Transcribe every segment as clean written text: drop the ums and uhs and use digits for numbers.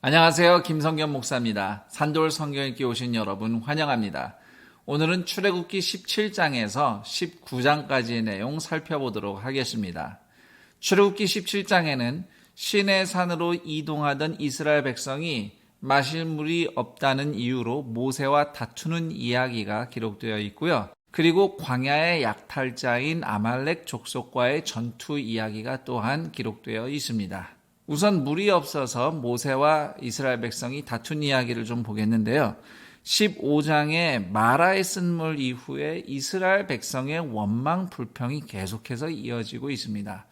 안녕하세요. 김성겸 목사입니다. 산돌 성경 읽기 오신 여러분 환영합니다. 오늘은 출애굽기 17장에서 19장까지의 내용 살펴보도록 하겠습니다. 출애굽기 17장에는 시내 산으로 이동하던 이스라엘 백성이 마실 물이 없다는 이유로 모세와 다투는 이야기가 기록되어 있고요. 그리고 광야의 약탈자인 아말렉 족속과의 전투 이야기가 또한 기록되어 있습니다. 우선 물이 없어서 모세와 이스라엘 백성이 다툰 이야기를 좀 보겠는데요. 15장의 마라의 쓴물 이후에 이스라엘 백성의 원망 불평이 계속해서 이어지고 있습니다.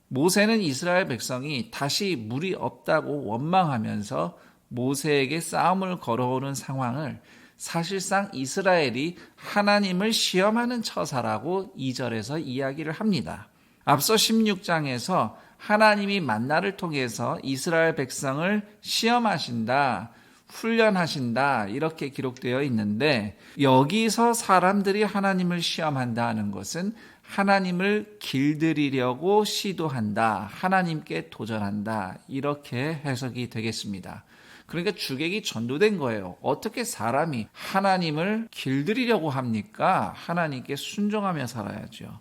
모세는 이스라엘 백성이 다시 물이 없다고 원망하면서 모세에게 싸움을 걸어오는 상황을 사실상 이스라엘이 하나님을 시험하는 처사라고 2절에서 이야기를 합니다. 앞서 16장에서 하나님이 만나를 통해서 이스라엘 백성을 시험하신다, 훈련하신다 이렇게 기록되어 있는데 여기서 사람들이 하나님을 시험한다는 것은 하나님을 길들이려고 시도한다, 하나님께 도전한다 이렇게 해석이 되겠습니다. 그러니까 주객이 전도된 거예요. 어떻게 사람이 하나님을 길들이려고 합니까? 하나님께 순종하며 살아야죠.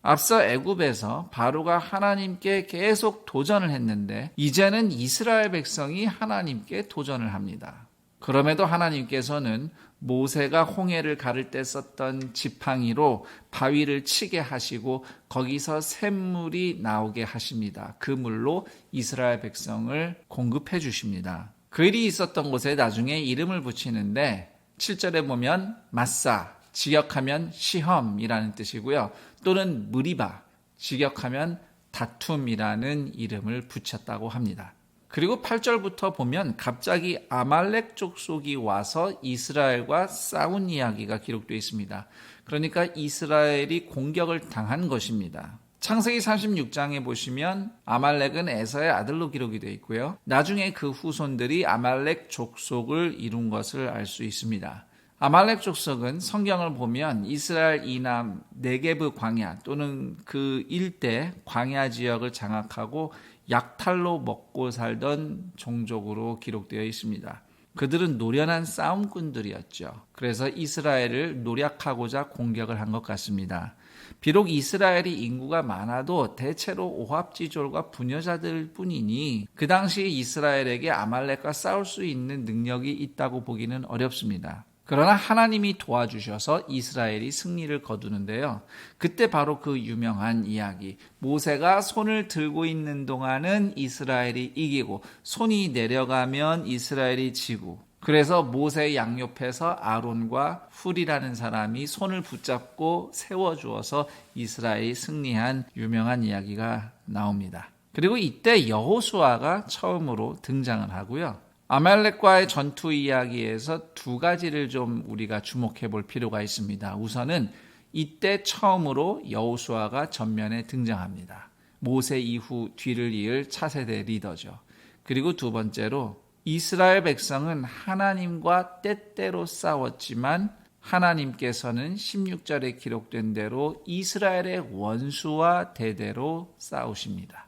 앞서 애굽에서 바로가 하나님께 계속 도전을 했는데 이제는 이스라엘 백성이 하나님께 도전을 합니다. 그럼에도 하나님께서는 모세가 홍해를 가를 때 썼던 지팡이로 바위를 치게 하시고 거기서 샘물이 나오게 하십니다. 그 물로 이스라엘 백성을 공급해 주십니다. 그 일이 있었던 곳에 나중에 이름을 붙이는데 7절에 보면 마사, 직역하면 시험이라는 뜻이고요. 또는 무리바, 직역하면 다툼이라는 이름을 붙였다고 합니다. 그리고 8절부터 보면 갑자기 아말렉 족속이 와서 이스라엘과 싸운 이야기가 기록되어 있습니다. 그러니까 이스라엘이 공격을 당한 것입니다. 창세기 36장에 보시면 아말렉은 에서의 아들로 기록이 되어 있고요. 나중에 그 후손들이 아말렉 족속을 이룬 것을 알 수 있습니다. 아말렉 족속은 성경을 보면 이스라엘 이남 네게브 광야 또는 그 일대 광야 지역을 장악하고 약탈로 먹고 살던 종족으로 기록되어 있습니다. 그들은 노련한 싸움꾼들이었죠. 그래서 이스라엘을 노략하고자 공격을 한 것 같습니다. 비록 이스라엘이 인구가 많아도 대체로 오합지졸과 부녀자들 뿐이니 그 당시 이스라엘에게 아말렉과 싸울 수 있는 능력이 있다고 보기는 어렵습니다. 그러나 하나님이 도와주셔서 이스라엘이 승리를 거두는데요. 그때 바로 그 유명한 이야기, 모세가 손을 들고 있는 동안은 이스라엘이 이기고 손이 내려가면 이스라엘이 지고, 그래서 모세 양옆에서 아론과 훌이라는 사람이 손을 붙잡고 세워주어서 이스라엘이 승리한 유명한 이야기가 나옵니다. 그리고 이때 여호수아가 처음으로 등장을 하고요. 아말렉과의 전투 이야기에서 두 가지를 좀 우리가 주목해 볼 필요가 있습니다. 우선은 이때 처음으로 여호수아가 전면에 등장합니다. 모세 이후 뒤를 이을 차세대 리더죠. 그리고 두 번째로 이스라엘 백성은 하나님과 때때로 싸웠지만 하나님께서는 16절에 기록된 대로 이스라엘의 원수와 대대로 싸우십니다.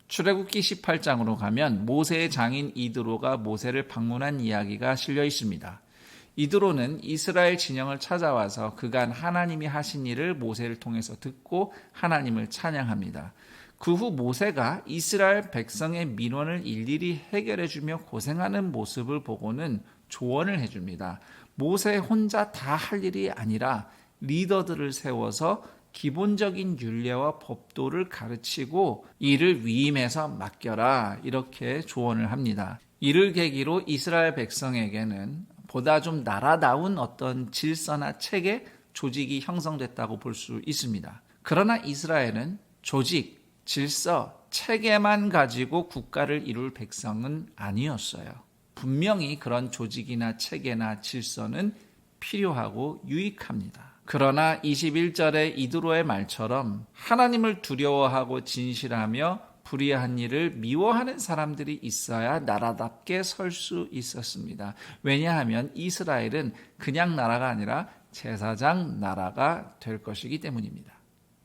출애굽기 18장으로 가면 모세의 장인 이드로가 모세를 방문한 이야기가 실려 있습니다. 이드로는 이스라엘 진영을 찾아와서 그간 하나님이 하신 일을 모세를 통해서 듣고 하나님을 찬양합니다. 그 후 모세가 이스라엘 백성의 민원을 일일이 해결해주며 고생하는 모습을 보고는 조언을 해줍니다. 모세 혼자 다 할 일이 아니라 리더들을 세워서 기본적인 율례와 법도를 가르치고 이를 위임해서 맡겨라 이렇게 조언을 합니다. 이를 계기로 이스라엘 백성에게는 보다 좀 나라다운 어떤 질서나 체계, 조직이 형성됐다고 볼 수 있습니다. 그러나 이스라엘은 조직, 질서, 체계만 가지고 국가를 이룰 백성은 아니었어요. 분명히 그런 조직이나 체계나 질서는 필요하고 유익합니다. 그러나 21절의 이드로의 말처럼 하나님을 두려워하고 진실하며 불의한 일을 미워하는 사람들이 있어야 나라답게 설 수 있었습니다. 왜냐하면 이스라엘은 그냥 나라가 아니라 제사장 나라가 될 것이기 때문입니다.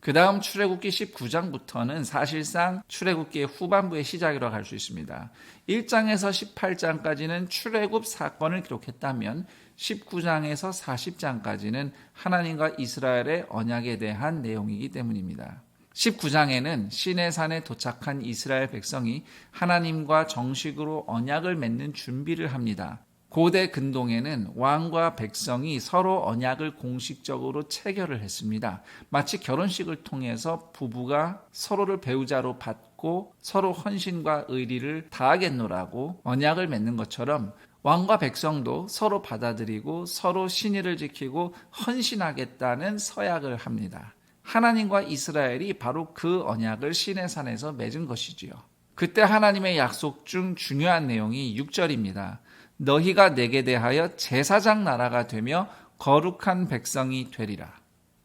그 다음 출애굽기 19장부터는 사실상 출애굽기의 후반부의 시작이라고 할 수 있습니다. 1장에서 18장까지는 출애굽 사건을 기록했다면 19장에서 40장까지는 하나님과 이스라엘의 언약에 대한 내용이기 때문입니다. 19장에는 시내산에 도착한 이스라엘 백성이 하나님과 정식으로 언약을 맺는 준비를 합니다. 고대 근동에는 왕과 백성이 서로 언약을 공식적으로 체결을 했습니다. 마치 결혼식을 통해서 부부가 서로를 배우자로 받고 서로 헌신과 의리를 다하겠노라고 언약을 맺는 것처럼 왕과 백성도 서로 받아들이고 서로 신의를 지키고 헌신하겠다는 서약을 합니다. 하나님과 이스라엘이 바로 그 언약을 시내산에서 맺은 것이지요. 그때 하나님의 약속 중 중요한 내용이 6절입니다. 너희가 내게 대하여 제사장 나라가 되며 거룩한 백성이 되리라.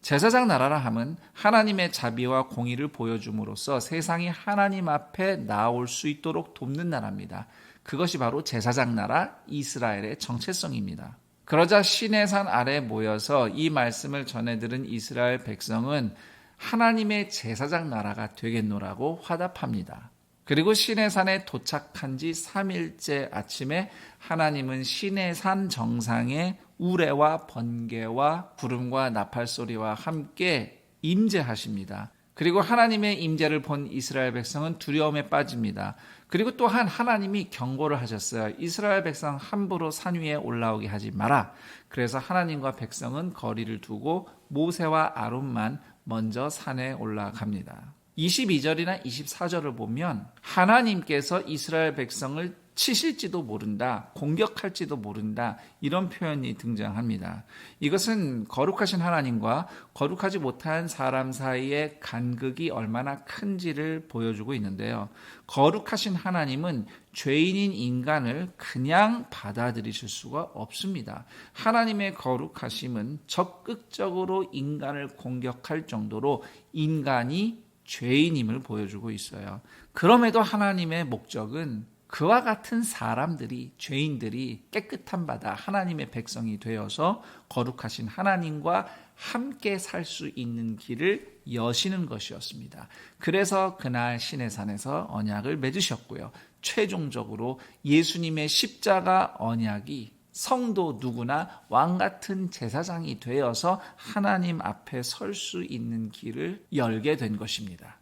제사장 나라라 함은 하나님의 자비와 공의를 보여줌으로써 세상이 하나님 앞에 나올 수 있도록 돕는 나라입니다. 그것이 바로 제사장 나라 이스라엘의 정체성입니다. 그러자 시내산 아래 모여서 이 말씀을 전해들은 이스라엘 백성은 하나님의 제사장 나라가 되겠노라고 화답합니다. 그리고 시내산에 도착한 지 3일째 아침에 하나님은 시내산 정상에 우레와 번개와 구름과 나팔 소리와 함께 임재하십니다. 그리고 하나님의 임재를 본 이스라엘 백성은 두려움에 빠집니다. 그리고 또한 하나님이 경고를 하셨어요. 이스라엘 백성 함부로 산 위에 올라오게 하지 마라. 그래서 하나님과 백성은 거리를 두고 모세와 아론만 먼저 산에 올라갑니다. 22절이나 24절을 보면 하나님께서 이스라엘 백성을 치실지도 모른다, 공격할지도 모른다, 이런 표현이 등장합니다. 이것은 거룩하신 하나님과 거룩하지 못한 사람 사이의 간극이 얼마나 큰지를 보여주고 있는데요. 거룩하신 하나님은 죄인인 인간을 그냥 받아들이실 수가 없습니다. 하나님의 거룩하심은 적극적으로 인간을 공격할 정도로 인간이 죄인임을 보여주고 있어요. 그럼에도 하나님의 목적은 그와 같은 사람들이, 죄인들이 깨끗한 바다 하나님의 백성이 되어서 거룩하신 하나님과 함께 살 수 있는 길을 여시는 것이었습니다. 그래서 그날 시내산에서 언약을 맺으셨고요. 최종적으로 예수님의 십자가 언약이 성도 누구나 왕같은 제사장이 되어서 하나님 앞에 설 수 있는 길을 열게 된 것입니다.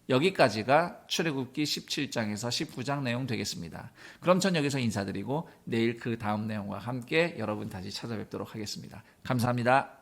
여기까지가 출애굽기 17장에서 19장 내용 되겠습니다. 그럼 전 여기서 인사드리고 내일 그 다음 내용과 함께 여러분 다시 찾아뵙도록 하겠습니다. 감사합니다.